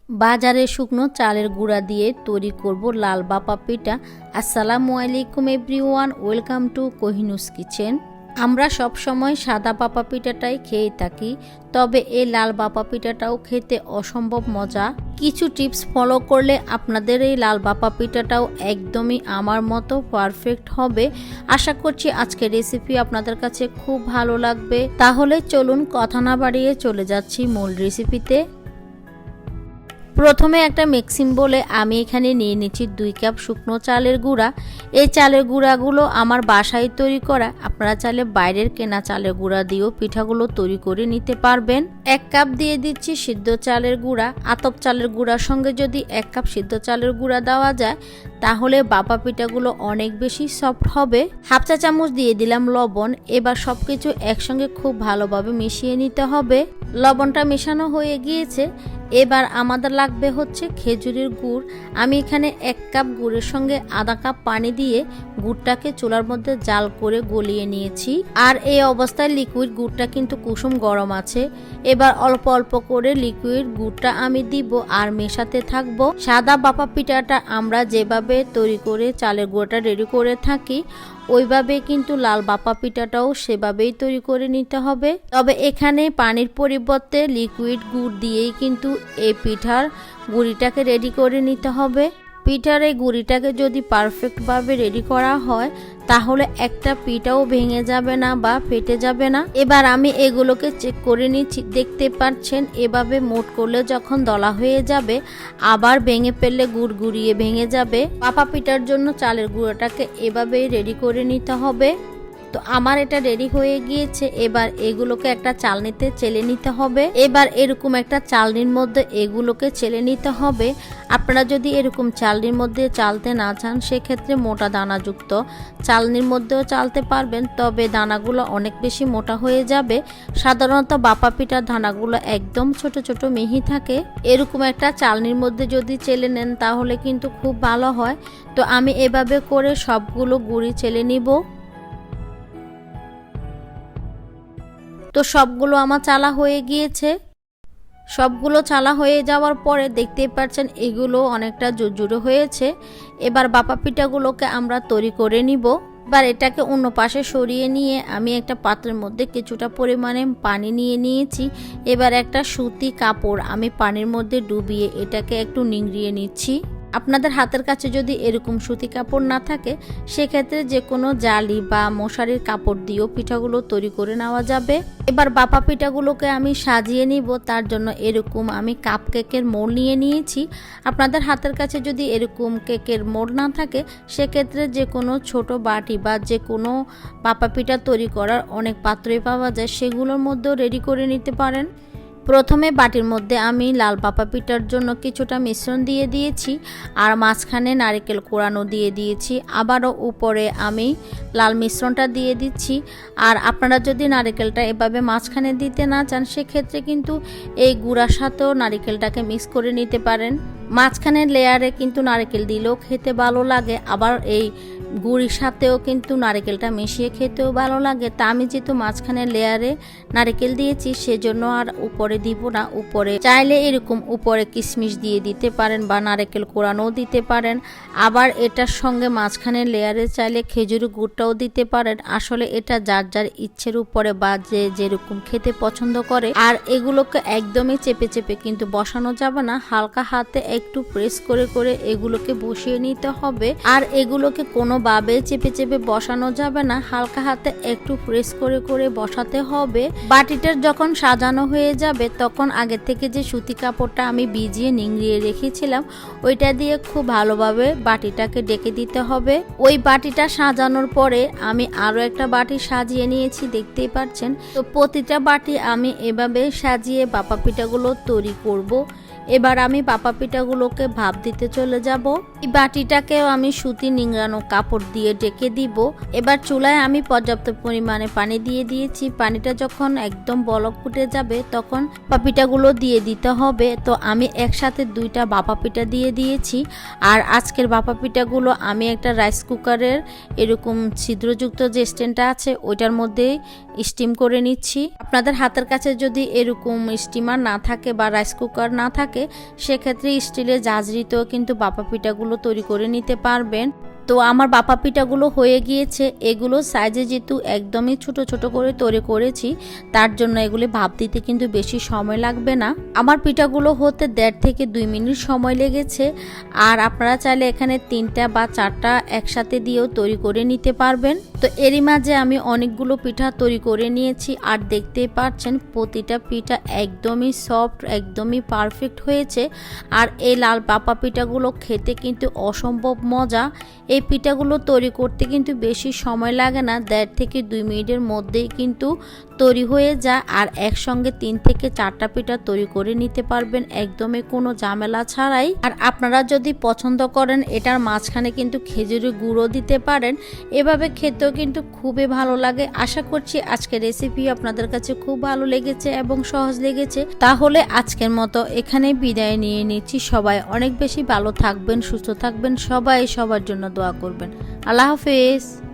বাজারে শুকনো চালের গুঁড়া দিয়ে তৈরি করব লাল বাপা পিঠা। আসসালামু আলাইকুম এভরিওয়ান, ওয়েলকাম টু কোহিনুস কিচেন। আমরা সব সময় সাদা বাপা পিঠাটাই খেয়ে থাকি, তবে এই লাল বাপা পিঠাটাও খেতে অসম্ভব মজা। কিছু টিপস ফলো করলে আপনাদের এই লাল বাপা পিঠাটাও একদমই আমার মতো পারফেক্ট হবে। আশা করছি আজকের রেসিপি আপনাদের কাছে খুব ভালো লাগবে। তাহলে চলুন কথা না বাড়িয়ে চলে যাচ্ছি মূল রেসিপিতে। প্রথমে একটা মিক্সিং বলে আমি এখানে নিয়ে নিচ্ছি 2 কাপ শুকনো চালের গুঁড়া। এই চালের গুঁড়াগুলো আমার বাসায় তৈরি করা, আপনারা চাইলে বাইরের কেনা চালের গুঁড়া দিয়েও পিঠাগুলো তৈরি করে নিতে পারবেন। 1 কাপ দিয়ে দিচ্ছি সিদ্ধ চালের গুঁড়া। আতপ চালের গুঁড়ার সঙ্গে যদি 1 কাপ সিদ্ধ চালের গুঁড়া দেওয়া যায় তাহলে বাপা পিঠাগুলো অনেক বেশি সফট হবে। হাফ চা চামচ দিয়ে দিলাম লবণ। এবার সবকিছু একসঙ্গে খুব ভালোভাবে মিশিয়ে নিতে হবে। লবণটা মেশানো হয়ে গিয়েছে, এবার আমাদের লাগবে হচ্ছে খেজুরের গুড়। আমি এখানে 1 কাপ গুড়ের সঙ্গে আধা কাপ পানি দিয়ে গুড়টাকে চুলার মধ্যে জাল করে গলিয়ে নিয়েছি। আর এই অবস্থায় লিকুইড গুড়টা কিন্তু কুসুম গরম আছে। এবার অল্প অল্প করে লিকুইড গুড়টা আমি দিব আর মেশাতে থাকবো। সাদা বাপা পিঠাটা আমরা যেভাবে তৈরি করে চালের গুঁড়োটা রেডি করে থাকি ওইভাবে কিন্তু লাল বাপা পিঠাটাও সেভাবেই তৈরি করে নিতে হবে। তবে এখানে পানির পরিবর্তে লিকুইড গুড় দিয়েই কিন্তু এই পিঠার গুঁড়িটাকে রেডি করে নিতে হবে। পিঠার এই গুঁড়িটাকে যদি পারফেক্টভাবে রেডি করা হয় তাহলে একটা পিঠাও ভেঙে যাবে না বা ফেটে যাবে না। এবার আমি এগুলোকে চেক করে নিচ্ছি। দেখতে পাচ্ছেন এভাবে মোট করলে যখন দলা হয়ে যাবে আবার ভেঙে ফেললে গুড় গুড়িয়ে ভেঙে যাবে। বাপা পিঠার জন্য চালের গুঁড়োটাকে এভাবেই রেডি করে নিতে হবে। তো আমার এটা রেডি হয়ে গিয়েছে। এবার এগুলোকে একটা চালনিতে চেলে নিতে হবে। এবার এরকম একটা চালনির মধ্যে এগুলোকে চেলে নিতে হবে। আপনারা যদি এরকম চালনির মধ্যে চালতে না চান সেক্ষেত্রে মোটা দানাযুক্ত চালনির মধ্যেও চালতে পারবেন, তবে দানাগুলো অনেক বেশি মোটা হয়ে যাবে। সাধারণত বাপা পিঠার দানাগুলো একদম ছোট ছোট মিহি থাকে। এরকম একটা চালনির মধ্যে যদি চেলে নেন তাহলে কিন্তু খুব ভালো হয়। তো আমি এভাবে করে সবগুলো গুঁড়ি চেলে নিব। তো সবগুলো আমার চালা হয়ে গিয়েছে। সবগুলো চালা হয়ে যাওয়ার পরে দেখতেই পাচ্ছেন এগুলো অনেকটা জুড়ে হয়েছে। এবার বাপা পিঠাগুলোকে আমরা তৈরি করে নিব। এবার এটাকে অন্য পাশে সরিয়ে নিয়ে আমি একটা পাত্রের মধ্যে কিছুটা পরিমাণে পানি নিয়ে নিয়েছি। এবার একটা সুতি কাপড় আমি পানির মধ্যে ডুবিয়ে এটাকে একটু নিংড়িয়ে নিচ্ছি। আপনাদের হাতের কাছে যদি এরকম সুতি কাপড় না থাকে সেক্ষেত্রে যে কোনো জালি বা মশারির কাপড় দিয়েও পিঠাগুলো তৈরি করে নেওয়া যাবে। এবার বাপা পিঠাগুলোকে আমি সাজিয়ে নিব। তার জন্য এরকম আমি কাপ কেকের মোল্ড নিয়ে নিয়েছি। আপনাদের হাতের কাছে যদি এরকম কেকের মোল্ড না থাকে সেক্ষেত্রে যে কোনো ছোট বাটি বা যে কোনো বাপা পিঠা তৈরি করার অনেক পাত্রই পাওয়া যায়, সেগুলোর মধ্যেও রেডি করে নিতে পারেন। প্রথমে বাটির মধ্যে আমি লাল বাপা পিঠার জন্য কিছুটা মিশ্রণ দিয়ে দিয়েছি আর মাঝখানে নারকেল কোড়ানো দিয়ে দিয়েছি। আবারও উপরে আমি লাল মিশ্রণটা দিয়ে দিচ্ছি। আর আপনারা যদি নারকেলটা এভাবে মাঝখানে দিতে না চান সেক্ষেত্রে কিন্তু এই গুঁড়ার সাথেও নারকেলটাকে মিক্স করে নিতে পারেন। মাঝখানের লেয়ারে কিন্তু নারকেল দিলেও খেতে ভালো লাগে, আবার এই গুড়ির সাথেও কিন্তু নারকেলটা মিশিয়ে খেতেও ভালো লাগে। তা আমি যেহেতু মাঝখানে লেয়ারে নারকেল দিয়েছি সেজন্য আর উপরে দিব না। উপরে চাইলে এরকম উপরে কিশমিশ দিয়ে দিতে পারেন বা নারকেল কোড়ানোও দিতে পারেন। আবার এটার সঙ্গে মাঝখানে লেয়ারে চাইলে খেজুর গুড়টাও দিতে পারেন। আসলে এটা যার যার ইচ্ছের উপরে বা যে যেরকম খেতে পছন্দ করে। আর এগুলোকে একদমই চেপে চেপে কিন্তু বসানো যাবে না, হালকা হাতে একটু প্রেস করে করে এগুলোকে বসিয়ে নিতে হবে। আর এগুলোকে কোনোভাবে চেপে চেপে বসানো যাবে না, হালকা হাতে একটু প্রেস করে করে বসাতে হবে। বাটিটার যখন সাজানো হয়ে যাবে তখন আগে থেকে যে সুতি কাপড়টা আমি ভিজিয়ে নিংড়িয়ে রেখেছিলাম ওইটা দিয়ে খুব ভালোভাবে বাটিটাকে ডেকে দিতে হবে। ওই বাটিটা সাজানোর পরে আমি আরো একটা বাটি সাজিয়ে নিয়েছি, দেখতেই পাচ্ছেন। তো প্রতিটা বাটি আমি এভাবে সাজিয়ে বাপা পিঠাগুলো তৈরি করব। এবার আমি বাপা পিঠাগুলোকে ভাপ দিতে চলে যাব। এই বাটিটাকেও আমি সুতি নিংড়ানো কাপড় দিয়ে ঢেকে দিব। এবার চুলায় আমি পর্যাপ্ত পরিমাণে পানি দিয়ে দিয়েছি। পানিটা যখন একদম বলক ফুটে যাবে তখন বাপা পিঠাগুলো দিয়ে দিতে হবে। তো আমি একসাথে 2টা বাপা পিঠা দিয়ে দিয়েছি। আর আজকের বাপা পিঠাগুলো আমি একটা রাইস কুকারের এরকম ছিদ্রযুক্ত যে স্ট্যান্ডটা আছে ওইটার মধ্যে স্টিম করে নিচ্ছি। আপনাদের হাতের কাছে যদি এরকম স্টিমার না থাকে বা রাইস কুকার না থাকে থাকে সেক্ষেত্রে স্টিলের জাজরিতেও কিন্তু ভাপা পিঠাগুলো তৈরি করে নিতে পারবেন। তো আমার ভাপা পিঠাগুলো হয়ে গিয়েছে। এগুলো সাইজে যেহেতু একদমই ছোট ছোট করে তৈরি করেছি, তার জন্য এগুলি ভাপ দিতে কিন্তু বেশি সময় লাগবে না। আমার পিঠাগুলো হতে 1.5 থেকে 2 মিনিট সময় লেগেছে। আর আপনারা চাইলে এখানে 3টা বা 4টা একসাথে দিয়েও তৈরি করে নিতে পারবেন। তো এরই মাঝে আমি অনেকগুলো পিঠা তৈরি করে নিয়েছি। আর দেখতেই পাচ্ছেন প্রতিটা পিঠা একদমই সফট, একদমই পারফেক্ট হয়েছে। আর এই লাল ভাপা পিঠাগুলো খেতে কিন্তু অসম্ভব মজা। এই পিঠাগুলো তৈরি করতে কিন্তু বেশি সময় লাগে না, 1.5 থেকে 2 মিনিটের মধ্যেই কিন্তু তৈরি হয়ে যায়। আর একসঙ্গে 3 থেকে 4টা পিঠা তৈরি করে নিতে পারবেন একদমই কোনো ঝামেলা ছাড়াই। আর আপনারা যদি পছন্দ করেন এটার মাঝখানে কিন্তু খেজুরের গুঁড়ো দিতে পারেন, এভাবে খেতেও কিন্তু খুবই ভালো লাগে। আশা করছি আজকের রেসিপি আপনাদের কাছে খুব ভালো লেগেছে এবং সহজ লেগেছে। তাহলে আজকের মতো এখানেই বিদায় নিয়ে নিচ্ছি। সবাই অনেক বেশি ভালো থাকবেন, সুস্থ থাকবেন, সবাই সবার জন্য দোয়া করবেন। আল্লাহ হাফেজ।